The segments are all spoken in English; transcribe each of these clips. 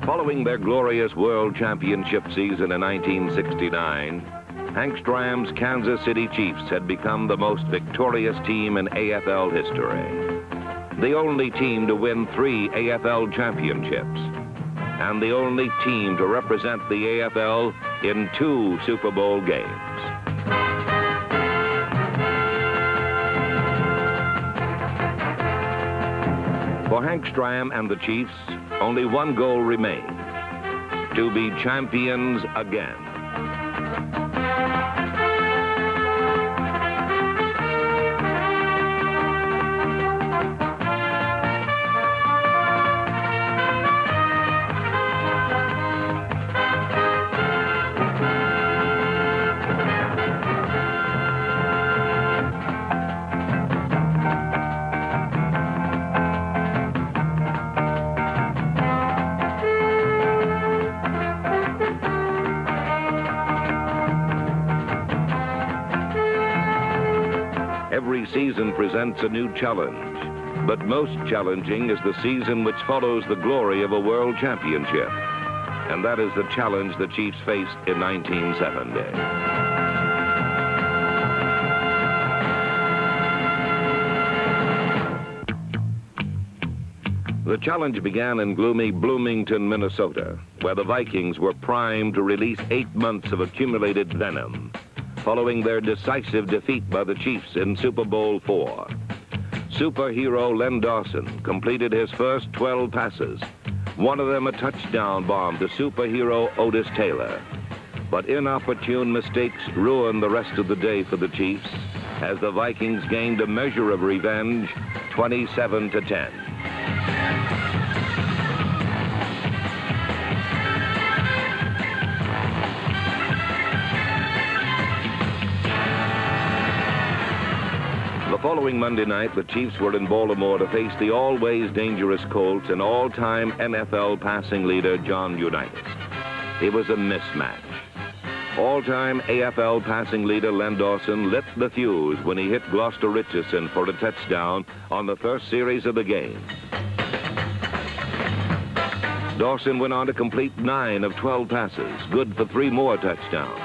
Following their glorious World Championship season in 1969, Hank Stram's Kansas City Chiefs had become the most victorious team in AFL history. The only team to win 3 AFL championships, and the only team to represent the AFL in 2 Super Bowl games. For Hank Stram and the Chiefs, only one goal remained: to be champions again. Every season presents a new challenge, but most challenging is the season which follows the glory of a world championship. And that is the challenge the Chiefs faced in 1970. The challenge began in gloomy Bloomington, Minnesota, where the Vikings were primed to release 8 months of accumulated venom, following their decisive defeat by the Chiefs in Super Bowl IV. Superhero Len Dawson completed his first 12 passes, one of them a touchdown bomb to superhero Otis Taylor. But inopportune mistakes ruined the rest of the day for the Chiefs as the Vikings gained a measure of revenge, 27-10. The following Monday night, the Chiefs were in Baltimore to face the always dangerous Colts and all-time NFL passing leader John Unitas. It was a mismatch. All-time AFL passing leader Len Dawson lit the fuse when he hit Gloucester Richardson for a touchdown on the first series of the game. Dawson went on to complete 9 of 12 passes, good for 3 more touchdowns.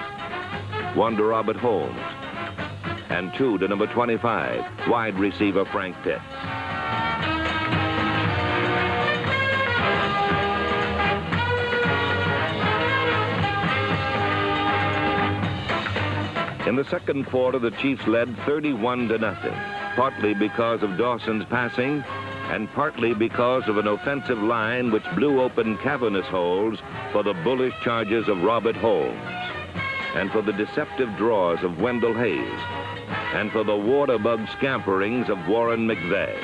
1 to Robert Holmes, and 2 to number 25, wide receiver Frank Pitts. In the second quarter, the Chiefs led 31-0, partly because of Dawson's passing and partly because of an offensive line which blew open cavernous holes for the bullish charges of Robert Holmes, and for the deceptive draws of Wendell Hayes, and for the waterbug scamperings of Warren McVeigh.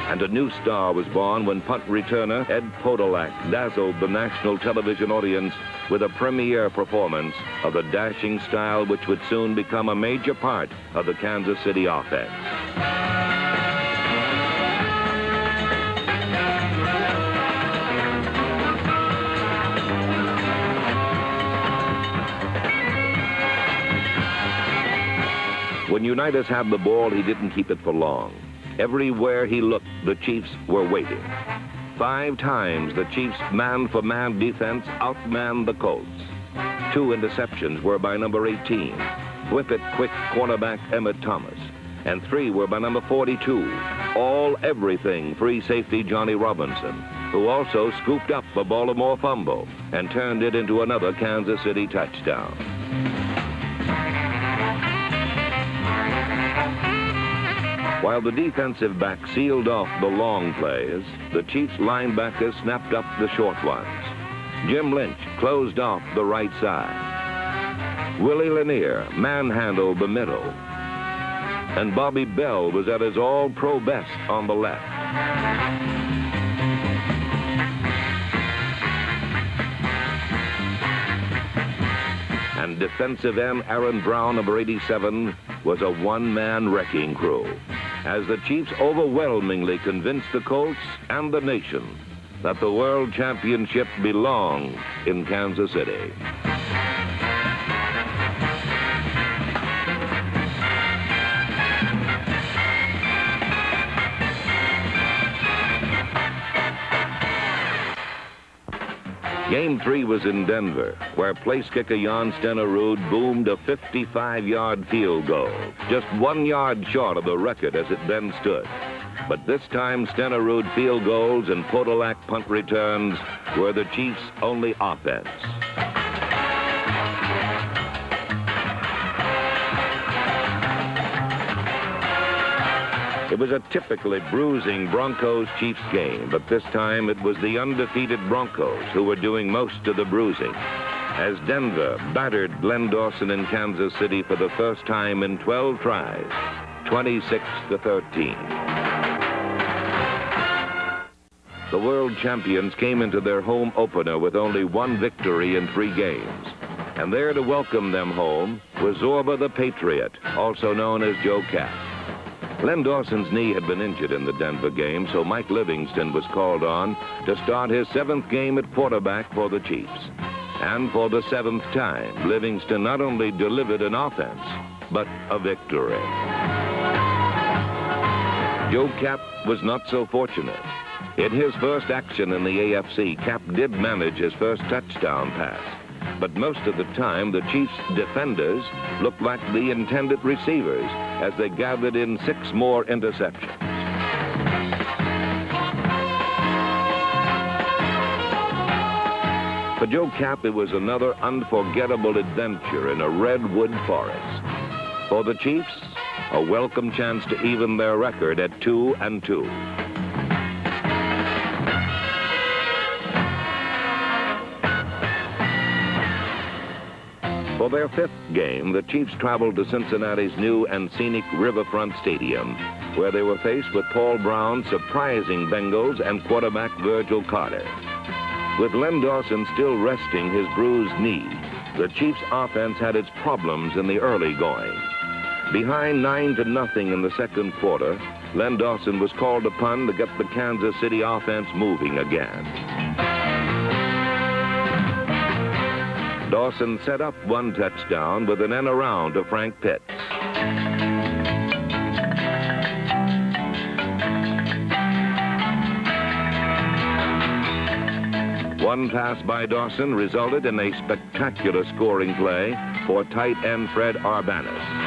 And a new star was born when punt returner Ed Podolak dazzled the national television audience with a premiere performance of the dashing style which would soon become a major part of the Kansas City offense. When Unitas had the ball, he didn't keep it for long. Everywhere he looked, the Chiefs were waiting. 5 times the Chiefs' man-for-man defense outmanned the Colts. 2 interceptions were by number 18, whip-it quick cornerback Emmett Thomas, and 3 were by number 42, all-everything free safety Johnny Robinson, who also scooped up a Baltimore fumble and turned it into another Kansas City touchdown. While the defensive back sealed off the long plays, the Chiefs linebackers snapped up the short ones. Jim Lynch closed off the right side. Willie Lanier manhandled the middle. And Bobby Bell was at his all-pro best on the left. And defensive end Aaron Brown, number 87, was a one-man wrecking crew, as the Chiefs overwhelmingly convinced the Colts and the nation that the World Championship belonged in Kansas City. Game 3 was in Denver, where place kicker Jan Stenerud boomed a 55-yard field goal, just 1 yard short of the record as it then stood. But this time, Stenerud field goals and Podolak punt returns were the Chiefs' only offense. It was a typically bruising Broncos-Chiefs game, but this time it was the undefeated Broncos who were doing most of the bruising, as Denver battered Len Dawson in Kansas City for the first time in 12 tries, 26-13. The world champions came into their home opener with only 1 victory in 3 games, and there to welcome them home was Zorba the Patriot, also known as Joe Kapp. Len Dawson's knee had been injured in the Denver game, so Mike Livingston was called on to start his 7th game at quarterback for the Chiefs. And for the 7th time, Livingston not only delivered an offense, but a victory. Joe Kapp was not so fortunate. In his first action in the AFC, Kapp did manage his first touchdown pass. But most of the time, the Chiefs' defenders looked like the intended receivers as they gathered in 6 more interceptions. For Joe Kapp, it was another unforgettable adventure in a redwood forest. For the Chiefs, a welcome chance to even their record at 2-2. For their 5th game, the Chiefs traveled to Cincinnati's new and scenic Riverfront Stadium, where they were faced with Paul Brown's surprising Bengals and quarterback Virgil Carter. With Len Dawson still resting his bruised knee, the Chiefs' offense had its problems in the early going. Behind 9-0 in the second quarter, Len Dawson was called upon to get the Kansas City offense moving again. Dawson set up 1 touchdown with an end around to Frank Pitts. One pass by Dawson resulted in a spectacular scoring play for tight end Fred Arbanis.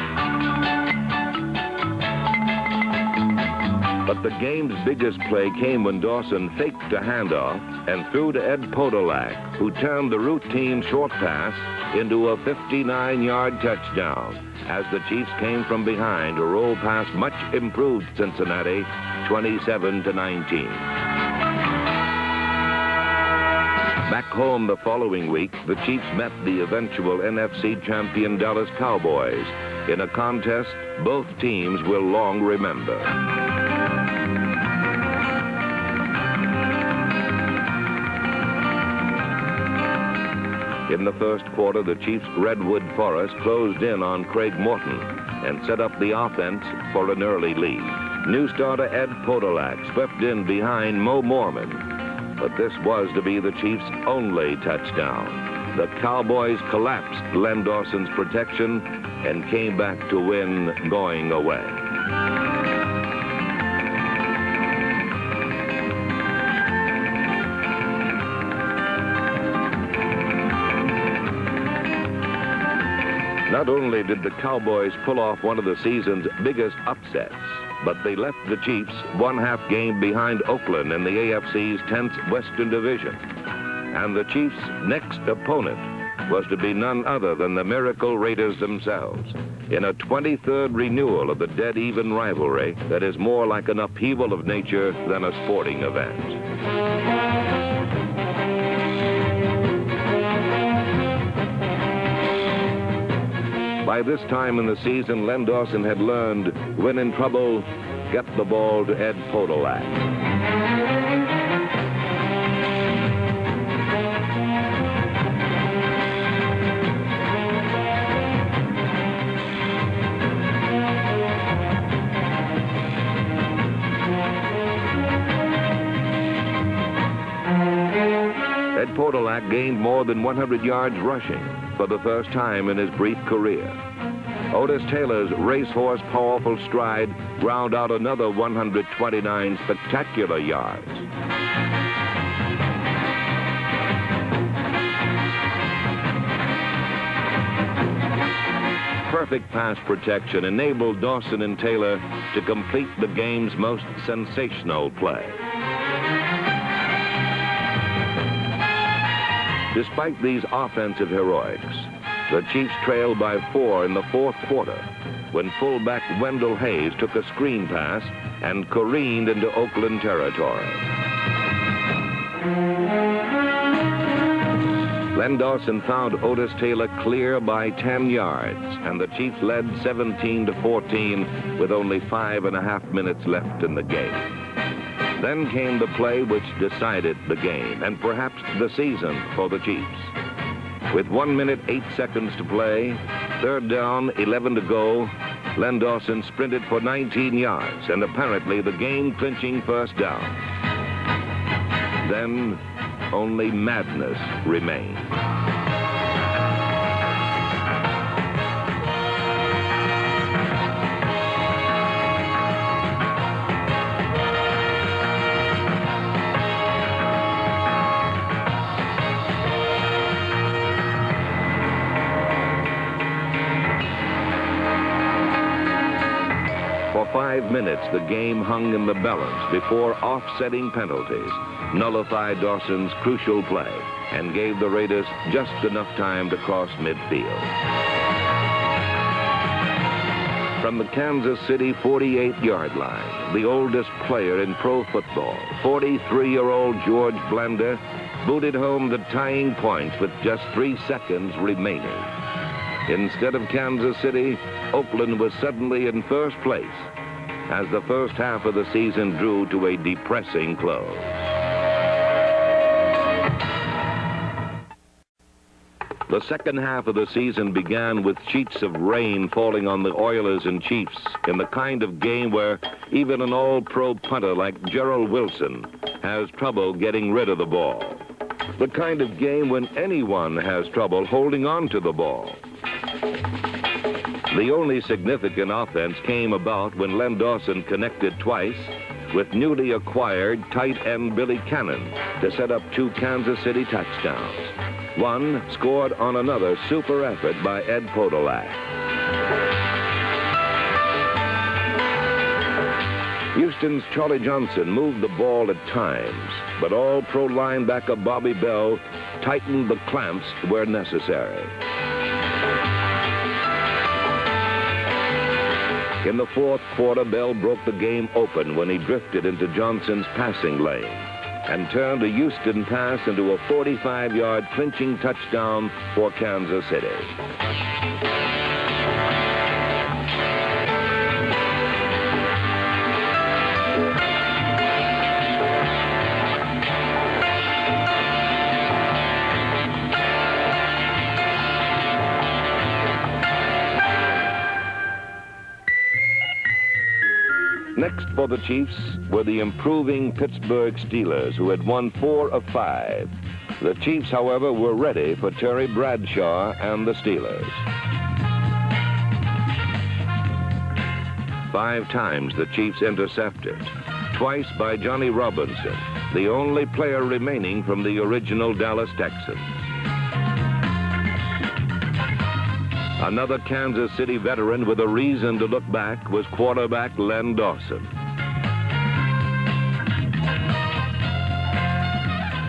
But the game's biggest play came when Dawson faked a handoff and threw to Ed Podolak, who turned the routine short pass into a 59-yard touchdown as the Chiefs came from behind to roll past much improved Cincinnati 27-19. Back home the following week, the Chiefs met the eventual NFC champion Dallas Cowboys in a contest both teams will long remember. In the first quarter, the Chiefs' redwood forest closed in on Craig Morton and set up the offense for an early lead. New starter Ed Podolak swept in behind Mo Mormon, but this was to be the Chiefs' only touchdown. The Cowboys collapsed Len Dawson's protection and came back to win going away. Not only did the Cowboys pull off one of the season's biggest upsets, but they left the Chiefs 1/2 game behind Oakland in the AFC's 10th Western Division. And the Chiefs' next opponent was to be none other than the Miracle Raiders themselves, in a 23rd renewal of the dead-even rivalry that is more like an upheaval of nature than a sporting event. By this time in the season, Len Dawson had learned, when in trouble, get the ball to Ed Podolak. Ed Podolak gained more than 100 yards rushing for the first time in his brief career. Otis Taylor's racehorse powerful stride ground out another 129 spectacular yards. perfect pass protection enabled Dawson and Taylor to complete the game's most sensational play. Despite these offensive heroics, the Chiefs trailed by 4 in the fourth quarter when fullback Wendell Hayes took a screen pass and careened into Oakland territory. Len Dawson found Otis Taylor clear by 10 yards, and the Chiefs led 17-14 with only 5.5 minutes left in the game. Then came the play which decided the game, and perhaps the season for the Chiefs. With 1 minute, 8 seconds to play, third down, 11 to go, Len Dawson sprinted for 19 yards and apparently the game-clinching first down. Then only madness remained. For 5 minutes, the game hung in the balance before offsetting penalties nullified Dawson's crucial play and gave the Raiders just enough time to cross midfield. From the Kansas City 48-yard line, the oldest player in pro football, 43-year-old George Blanda, booted home the tying points with just 3 seconds remaining. Instead of Kansas City, Oakland was suddenly in first place as the first half of the season drew to a depressing close. The second half of the season began with sheets of rain falling on the Oilers and Chiefs in the kind of game where even an all-pro punter like Gerald Wilson has trouble getting rid of the ball. The kind of game when anyone has trouble holding on to the ball. The only significant offense came about when Len Dawson connected twice with newly acquired tight end Billy Cannon to set up 2 Kansas City touchdowns. One scored on another super effort by Ed Podolak. Houston's Charlie Johnson moved the ball at times, but all-pro linebacker Bobby Bell tightened the clamps where necessary. In the fourth quarter, Bell broke the game open when he drifted into Johnson's passing lane and turned a Houston pass into a 45-yard clinching touchdown for Kansas City. Next for the Chiefs were the improving Pittsburgh Steelers, who had won 4 of 5. The Chiefs, however, were ready for Terry Bradshaw and the Steelers. 5 times the Chiefs intercepted, twice by Johnny Robinson, the only player remaining from the original Dallas Texans. Another Kansas City veteran with a reason to look back was quarterback Len Dawson.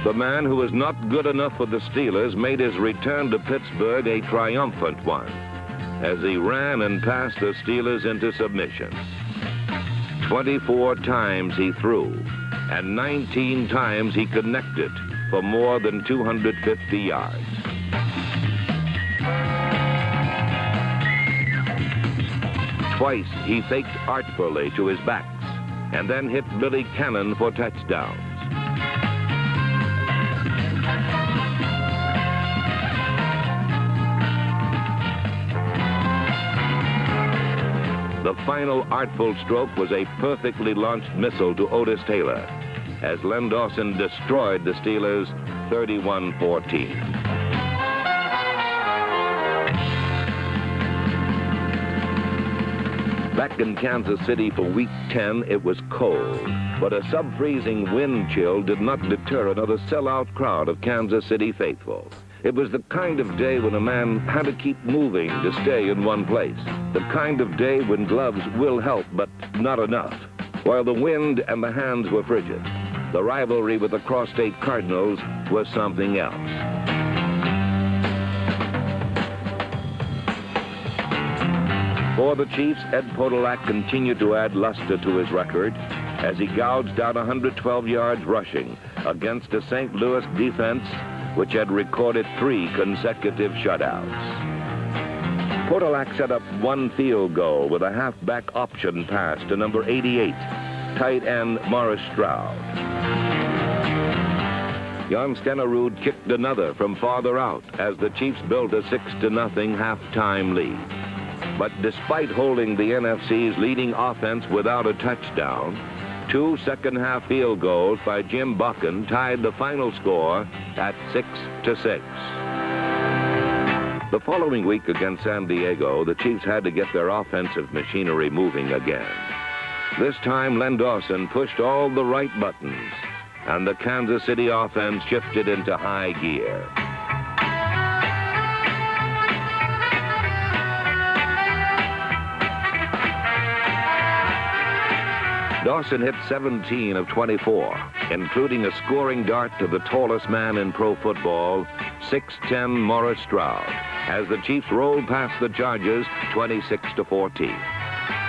The man who was not good enough for the Steelers made his return to Pittsburgh a triumphant one as he ran and passed the Steelers into submission. 24 times he threw, and 19 times he connected for more than 250 yards. Twice he faked artfully to his backs and then hit Billy Cannon for touchdowns. The final artful stroke was a perfectly launched missile to Otis Taylor as Len Dawson destroyed the Steelers 31-14. Back in Kansas City for Week 10, it was cold, but a sub-freezing wind chill did not deter another sellout crowd of Kansas City faithful It was the kind of day when a man had to keep moving to stay in one place. The kind of day when gloves will help, but not enough. While the wind and the hands were frigid, the rivalry with the Cross-State Cardinals was something else. For the Chiefs, Ed Podolak continued to add luster to his record as he gouged out 112 yards rushing against a St. Louis defense which had recorded 3 consecutive shutouts. Podolak set up 1 field goal with a halfback option pass to number 88, tight end Morris Stroud. Jan Stenerud kicked another from farther out as the Chiefs built a 6-0 halftime lead. But despite holding the NFC's leading offense without a touchdown, 2 second-half field goals by Jim Buchan tied the final score at 6-6. The following week against San Diego, the Chiefs had to get their offensive machinery moving again. This time, Len Dawson pushed all the right buttons, and the Kansas City offense shifted into high gear. Dawson hit 17 of 24, including a scoring dart to the tallest man in pro football, 6'10" Morris Stroud, as the Chiefs rolled past the Chargers 26-14.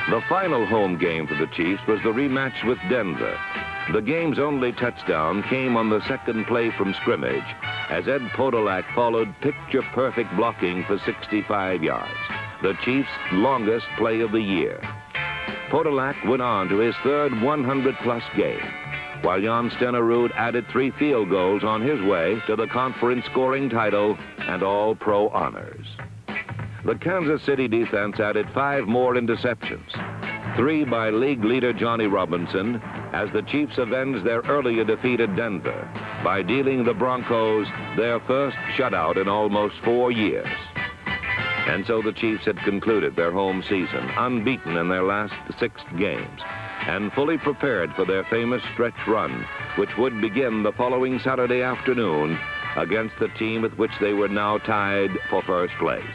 The final home game for the Chiefs was the rematch with Denver. The game's only touchdown came on the second play from scrimmage, as Ed Podolak followed picture-perfect blocking for 65 yards, the Chiefs' longest play of the year. Podolak went on to his third 100-plus game, while Jan Stenerud added 3 field goals on his way to the conference scoring title and All-Pro honors. The Kansas City defense added 5 more interceptions, 3 by league leader Johnny Robinson, as the Chiefs avenged their earlier defeat at Denver by dealing the Broncos their first shutout in almost 4 years. And so the Chiefs had concluded their home season unbeaten in their last 6 games and fully prepared for their famous stretch run, which would begin the following Saturday afternoon against the team with which they were now tied for first place.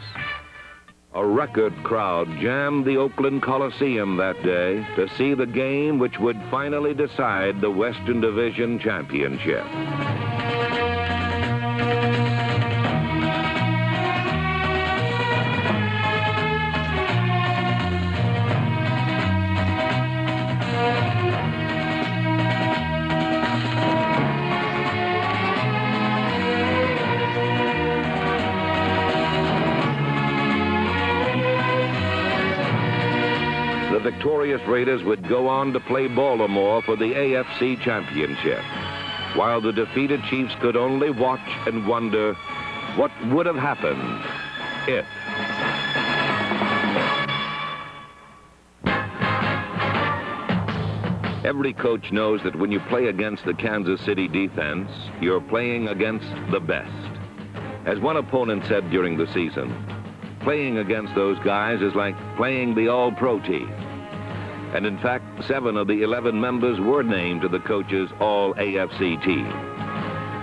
A record crowd jammed the Oakland Coliseum that day to see the game which would finally decide the Western Division Championship. The victorious Raiders would go on to play Baltimore for the AFC Championship, while the defeated Chiefs could only watch and wonder what would have happened if. Every coach knows that when you play against the Kansas City defense, you're playing against the best. As one opponent said during the season, playing against those guys is like playing the All-Pro team. And in fact, 7 of the 11 members were named to the coach's All-AFC team.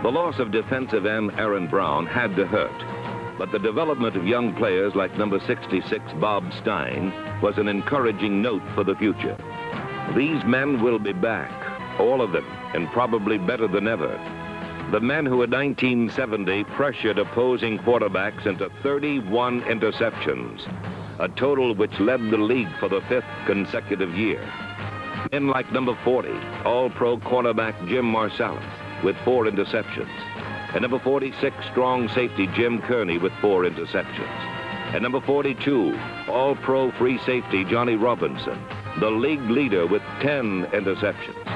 The loss of defensive end Aaron Brown had to hurt, but the development of young players like number 66 Bob Stein was an encouraging note for the future. These men will be back, all of them, and probably better than ever. The men who in 1970 pressured opposing quarterbacks into 31 interceptions, a total which led the league for the 5th consecutive year. Men like number 40, All-Pro cornerback Jim Marsalis with 4 interceptions, and number 46, strong safety Jim Kearney with 4 interceptions, and number 42, All-Pro free safety Johnny Robinson, the league leader with 10 interceptions,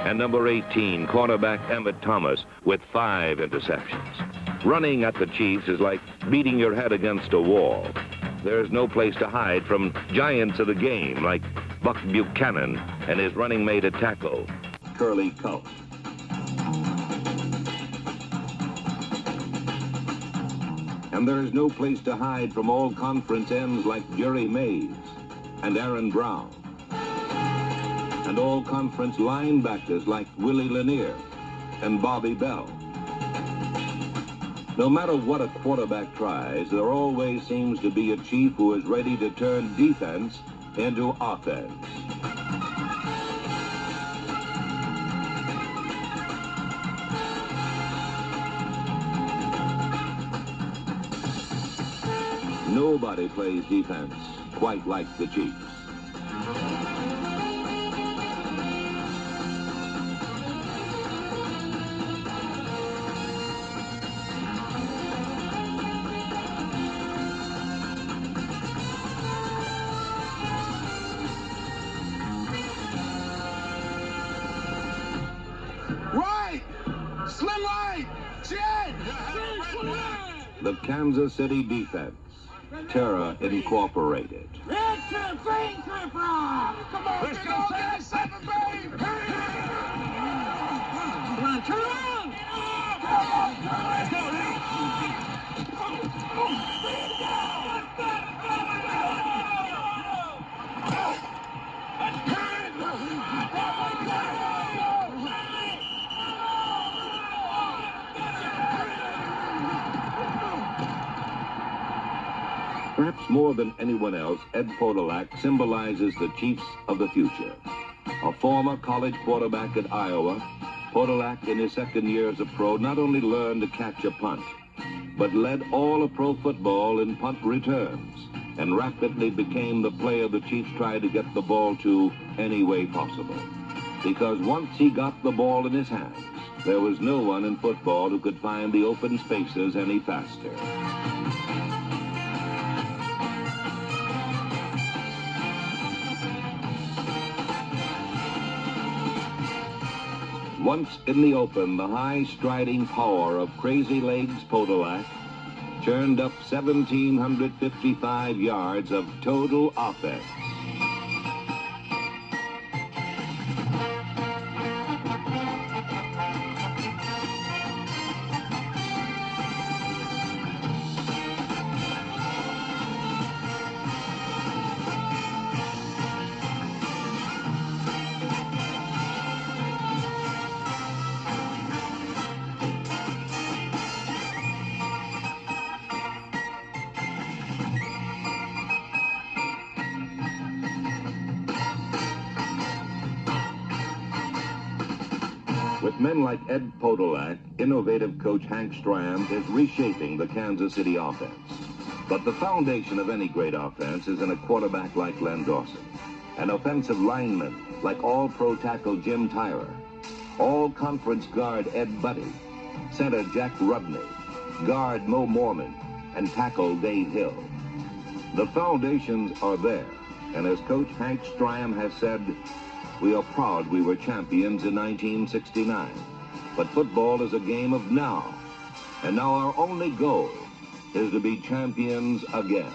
and number 18, cornerback Emmett Thomas with 5 interceptions. Running at the Chiefs is like beating your head against a wall. There's no place to hide from giants of the game like Buck Buchanan and his running mate at tackle, Curly Culp. And there's no place to hide from all conference ends like Jerry Mays and Aaron Brown, and all conference linebackers like Willie Lanier and Bobby Bell. No matter what a quarterback tries, there always seems to be a chief who is ready to turn defense into offense. Nobody plays defense quite like the Chiefs. Right! Slim right! Jet! The Kansas City defense, Terra Incorporated. Red trip, green trip, right! Come on, let's go, get 7, babe! Come on, turn around! Let's go, Perhaps more than anyone else, Ed Podolak symbolizes the Chiefs of the future. A former college quarterback at Iowa, Podolak in his second year as a pro not only learned to catch a punt, but led all of pro football in punt returns and rapidly became the player the Chiefs tried to get the ball to any way possible. Because once he got the ball in his hands, there was no one in football who could find the open spaces any faster. Once in the open, the high-striding power of Crazy Legs Podolak churned up 1,755 yards of total offense. With men like Ed Podolak, innovative coach Hank Stram is reshaping the Kansas City offense. But the foundation of any great offense is in a quarterback like Len Dawson, an offensive lineman like all-pro tackle Jim Tyrer, all-conference guard Ed Buddy, center Jack Rudney, guard Mo Mormon, and tackle Dave Hill. The foundations are there, and as Coach Hank Stram has said, we are proud we were champions in 1969. But football is a game of now. And now our only goal is to be champions again.